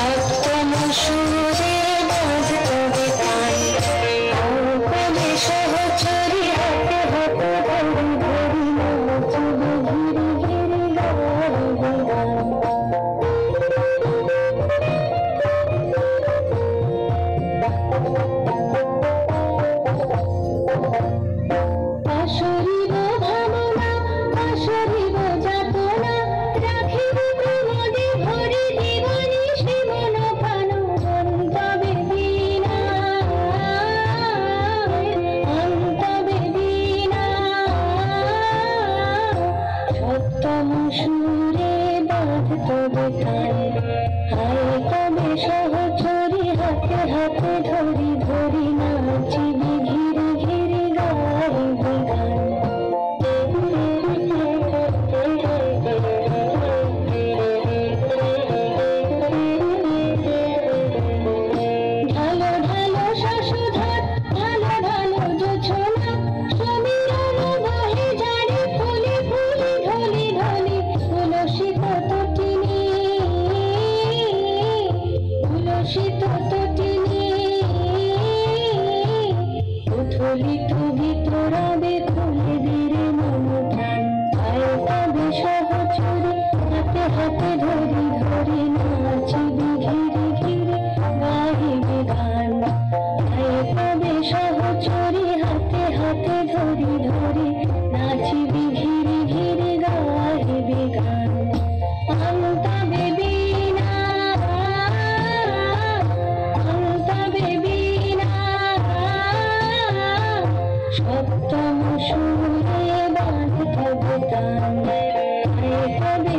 সপ্তম সুরে বাজবে তাই, কবে সহচরী হাতে হাতে ধরি ধরি নাচবে ঘিরে ঘিরে গাইবে গান। আসরিব ভাবনা আসরিব যাতনা, রাখিব প্রমোদে ভরি জীবনী সে মন প্রাণ অন্তবে বীণা, অন্তবে বীণা। সপ্তম সুরে বাজবে তাই, হায় কবে সহচরী হাতে হাতে ধরি ধরি নাচিবে ঘিরে ঘিরে গাইবে গান। ঢালো ঢালো শশধর ঢালো ঢালো জোছনা, সমীরণ বহে ঝাড়ে ফুলে ফুলে ঢলে ঢলে তুলসিত তটিনী, তুলসিত তটিনী। উথলিত ভিতরাবে খুলে দিরে মন প্রাণ, আয় কবে সহচরী হাতে হাতে ধরি ধরি নাচিবে ঘিরে ঘিরে গাইবে গান। আয় কবে সহচরী হাতে হাতে ধরি ধরি নাচিবে ঘিরে ঘিরে গাইবে গান। অন্তবে বীণা, অন্তবে বীণা। সপ্তম সুরে বাজবে তাই, কবে